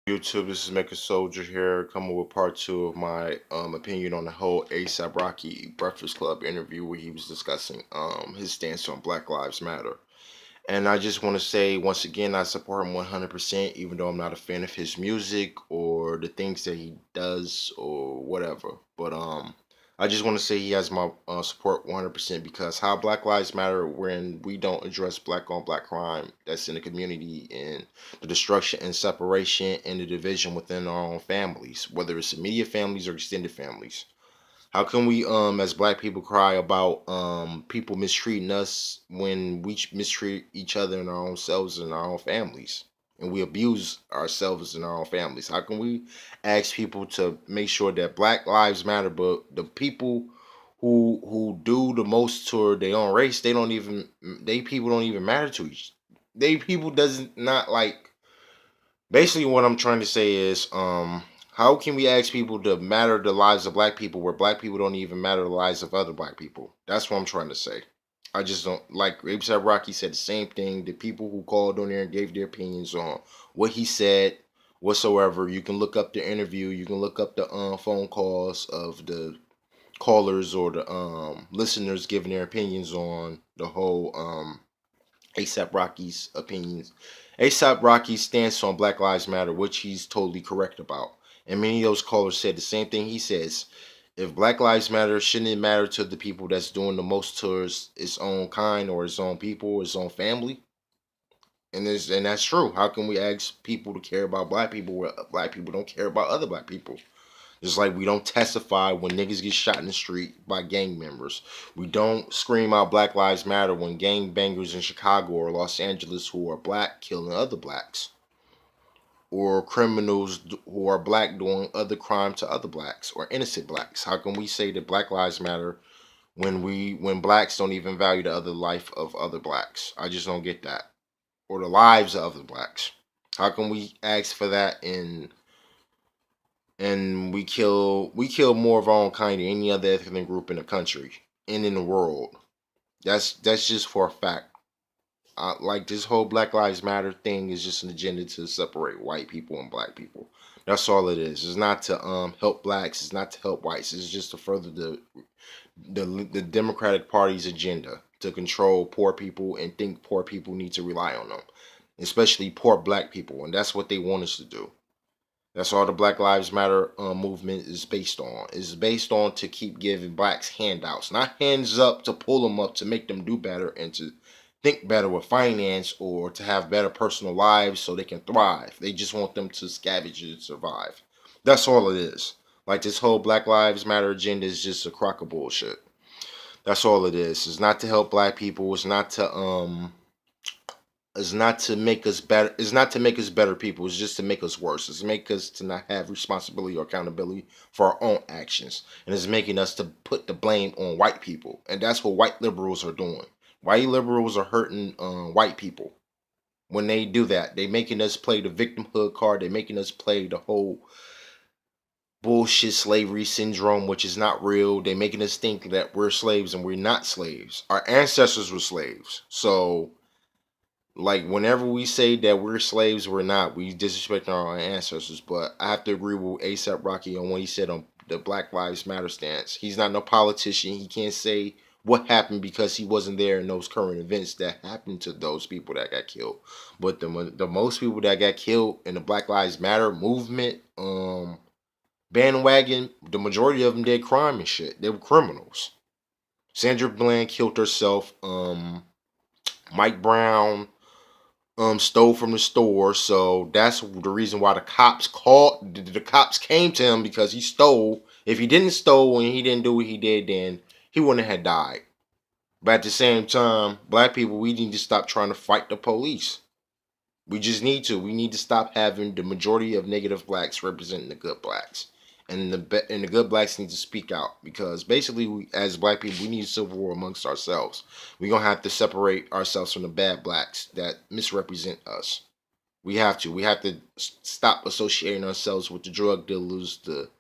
YouTube, this is Make a Soldier here, coming with part two of my opinion on the whole ASAP Rocky Breakfast Club interview where he was discussing his stance on Black Lives Matter. And I just want to say once again, I support him 100%, even though I'm not a fan of his music or the things that he does or whatever. But I just want to say he has my support 100% because how Black Lives Matter when we don't address black on black crime that's in the community and the destruction and separation and the division within our own families, whether it's immediate families or extended families. How can we, as black people, cry about people mistreating us when we mistreat each other in our own selves and our own families, and we abuse ourselves in our own families? How can we ask people to make sure that Black Lives Matter, but the people who do the most to their own race, they people don't even matter to each. They people doesn't not like basically what I'm trying to say is how can we ask people to matter the lives of black people where black people don't even matter the lives of other black people? That's what I'm trying to say. I just don't like A$AP Rocky said the same thing. The people who called on there and gave their opinions on what he said whatsoever. You can look up the interview. You can look up the phone calls of the callers or the listeners giving their opinions on the whole ASAP Rocky's opinions. ASAP Rocky stands on Black Lives Matter, which he's totally correct about. And many of those callers said the same thing he says. If Black Lives Matter, shouldn't it matter to the people that's doing the most towards its own kind or its own people, or its own family? And that's true. How can we ask people to care about black people where black people don't care about other black people? Just like we don't testify when niggas get shot in the street by gang members. We don't scream out Black Lives Matter when gang bangers in Chicago or Los Angeles who are black killing other blacks. Or criminals who are black doing other crime to other blacks or innocent blacks. How can we say that Black Lives Matter when blacks don't even value the other life of other blacks? I just don't get that. Or the lives of other blacks. How can we ask for that and we kill more of our own kind than any other ethnic group in the country and in the world. That's just for a fact. Like this whole Black Lives Matter thing is just an agenda to separate white people and black people. That's all it is. It's not to help blacks. It's not to help whites. It's just to further the Democratic Party's agenda to control poor people and think poor people need to rely on them, especially poor black people, and that's what they want us to do. That's all the Black Lives Matter movement is based on. It's based on to keep giving blacks handouts, not hands up to pull them up to make them do better and to think better with finance or to have better personal lives so they can thrive. They just want them to scavenge and survive. That's all it is. Like this whole Black Lives Matter agenda is just a crock of bullshit. That's all it is. It's not to help black people. It's not to make us better. It's not to make us better people. It's just to make us worse. It's to make us to not have responsibility or accountability for our own actions, and it's making us to put the blame on white people. And that's what white liberals are doing. White liberals are hurting white people when they do that. They making us play the victimhood card. They making us play the whole bullshit slavery syndrome, which is not real. They making us think that we're slaves and we're not slaves. Our ancestors were slaves, so like whenever we say that we're slaves, we're not. We disrespect our ancestors. But I have to agree with ASAP Rocky on what he said on the Black Lives Matter stance. He's not no politician. He can't say what happened because he wasn't there in those current events that happened to those people that got killed. But the most people that got killed in the Black Lives Matter movement, bandwagon, the majority of them did crime and shit. They were criminals. Sandra Bland killed herself. Mike Brown stole from the store. So that's the reason why the cops called. The cops came to him because he stole. If he didn't stole and he didn't do what he did, then he wouldn't have died. But at the same time, black people, we need to stop trying to fight the police. We just need to. We need to stop having the majority of negative blacks representing the good blacks, and the good blacks need to speak out because basically, as black people, we need a civil war amongst ourselves. We're gonna have to separate ourselves from the bad blacks that misrepresent us. We have to. We have to stop associating ourselves with the drug dealers, the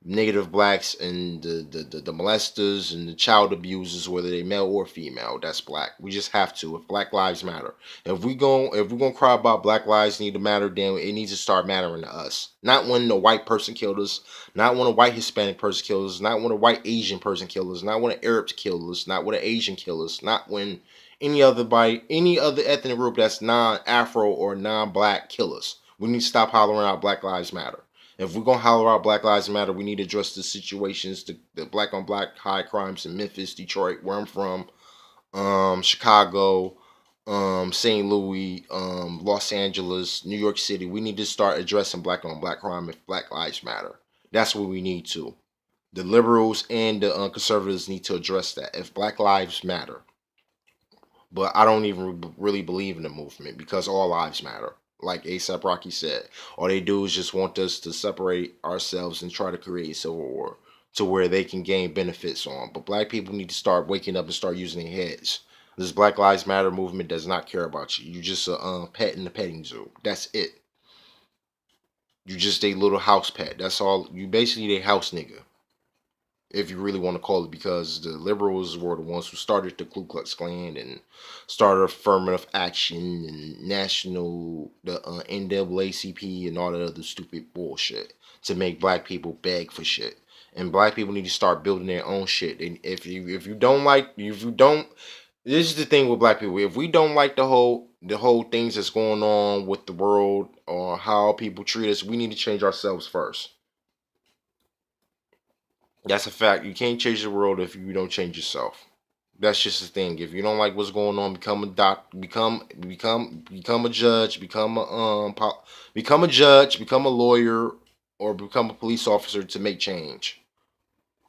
negative blacks and the molesters and the child abusers, whether they male or female. That's black. We just have to. If Black Lives Matter, if we're gonna cry about Black Lives need to matter, then it needs to start mattering to us. Not when a white person killed us, not when a white Hispanic person killed us, not when a white Asian person killed us, not when an Arab killed us, not when an Asian killed us, not when any other ethnic group that's non-Afro or non-black kill us. We need to stop hollering out Black Lives Matter. If we're gonna holler out Black Lives Matter, we need to address the situations, the black on black high crimes in Memphis, Detroit, where I'm from, Chicago, St. Louis, Los Angeles, New York City. We need to start addressing black on black crime if Black Lives Matter. That's what we need to. The liberals and the conservatives need to address that. If Black Lives Matter, but I don't even really believe in the movement because all lives matter. Like ASAP Rocky said, all they do is just want us to separate ourselves and try to create a civil war to where they can gain benefits on. But black people need to start waking up and start using their heads. This Black Lives Matter movement does not care about you. You just a pet in the petting zoo. That's it. You just a little house pet. That's all. You basically a house nigga, if you really want to call it, because the liberals were the ones who started the Ku Klux Klan and started affirmative action and the NAACP and all that other stupid bullshit to make black people beg for shit. And black people need to start building their own shit. And if you don't like if you don't this is the thing with black people. If we don't like the whole things that's going on with the world or how people treat us, we need to change ourselves first. That's a fact. You can't change the world if you don't change yourself. That's just the thing. If you don't like what's going on, become a become a judge, become a judge, become a lawyer, or become a police officer to make change,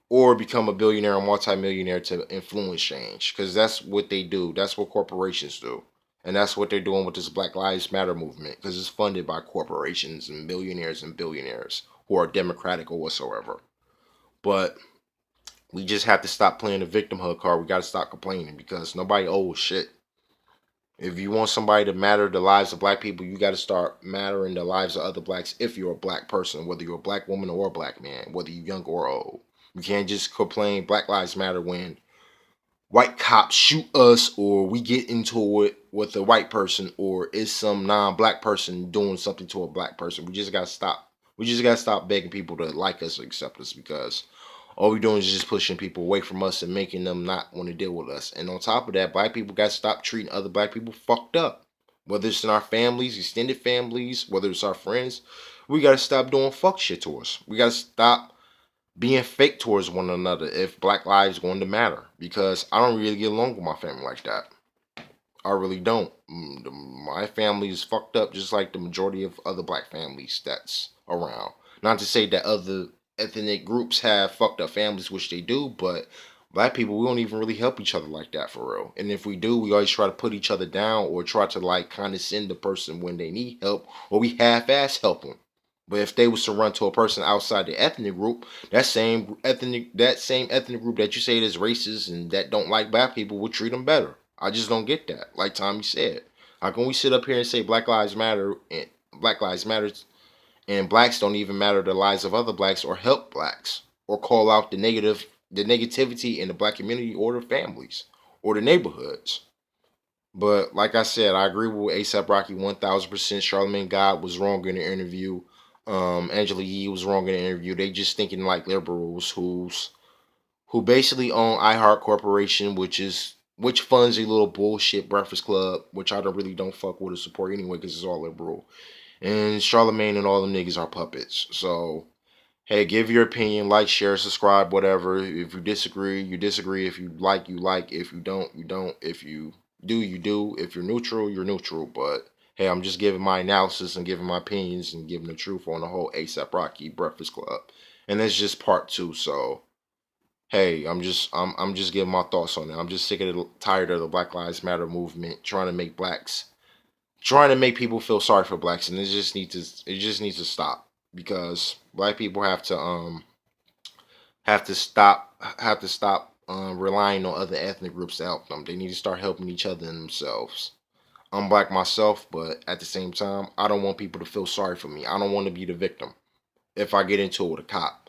or become a billionaire or multimillionaire to influence change. Because that's what they do. That's what corporations do, and that's what they're doing with this Black Lives Matter movement. Because it's funded by corporations and millionaires and billionaires who are democratic or whatsoever. But we just have to stop playing the victimhood card. We got to stop complaining because nobody owes shit. If you want somebody to matter the lives of black people, you got to start mattering the lives of other blacks if you're a black person, whether you're a black woman or a black man, whether you're young or old. You can't just complain Black Lives Matter when white cops shoot us or we get into it with a white person or is some non-black person doing something to a black person. We just got to stop. We just got to stop begging people to like us or accept us because all we're doing is just pushing people away from us and making them not want to deal with us. And on top of that, black people got to stop treating other black people fucked up. Whether it's in our families, extended families, whether it's our friends, we got to stop doing fuck shit to us. We got to stop being fake towards one another if black lives going to matter. Because I don't really get along with my family like that. I really don't. My family is fucked up just like the majority of other black families that's around. Not to say that other ethnic groups have fucked up families, which they do, but black people, we don't even really help each other like that for real. And if we do, we always try to put each other down or try to like condescend the person when they need help or we half-ass help them. But if they was to run to a person outside the ethnic group, that same ethnic group that you say is racist and that don't like black people would treat them better. I just don't get that. Like Tommy said, how can we sit up here and say Black Lives Matter and blacks don't even matter the lives of other blacks or help blacks or call out the negativity in the black community or the families or the neighborhoods. But like I said, I agree with ASAP Rocky 1000%. Charlamagne God was wrong in the interview. Angela Yee was wrong in the interview. They just thinking like liberals who basically own iHeart Corporation, which funds a little bullshit Breakfast Club, which I don't fuck with or support anyway because it's all liberal. And Charlamagne and all them niggas are puppets. So hey, give your opinion, like, share, subscribe, whatever. If you disagree, you disagree. If you like, you like. If you don't, you don't. If you do, you do. If you're neutral, you're neutral. But hey, I'm just giving my analysis and giving my opinions and giving the truth on the whole ASAP Rocky Breakfast Club. And that's just part two. So hey, I'm just giving my thoughts on it. I'm just tired of the Black Lives Matter movement trying to make people feel sorry for blacks, and it just needs to stop because black people have to stop relying on other ethnic groups to help them. They need to start helping each other and themselves. I'm black myself, but at the same time, I don't want people to feel sorry for me. I don't want to be the victim if I get into it with a cop.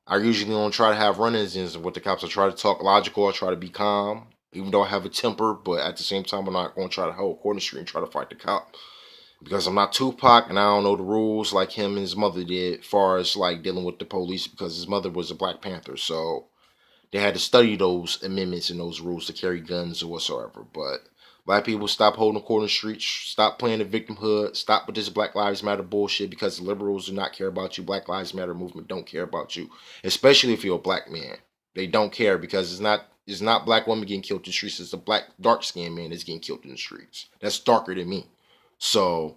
I usually don't try to have run-ins with the cops. I try to talk logical. I try to be calm, even though I have a temper. But at the same time, I'm not going to try to hold a corner street and try to fight the cop because I'm not Tupac and I don't know the rules like him and his mother did, as far as like dealing with the police because his mother was a Black Panther. So they had to study those amendments and those rules to carry guns or whatsoever. But black people, stop holding the corner streets, stop playing the victimhood, stop with this Black Lives Matter bullshit because the liberals do not care about you. Black Lives Matter movement don't care about you, especially if you're a black man. They don't care because it's not black women getting killed in the streets. It's a black dark skinned man that's getting killed in the streets. That's darker than me. So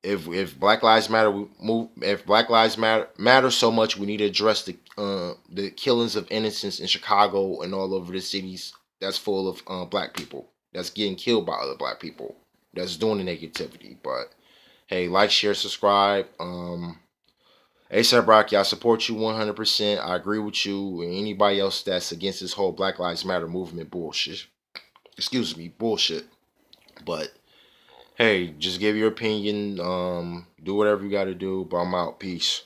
if Black Lives Matter move, if Black Lives matter so much, we need to address the killings of innocents in Chicago and all over the cities that's full of black people that's getting killed by other black people that's doing the negativity. But hey, like, share, subscribe. ASAP Rocky, I support you 100%. I agree with you and anybody else that's against this whole Black Lives Matter movement bullshit. Excuse me, bullshit. But hey, just give your opinion. Do whatever you got to do. But I'm out. Peace.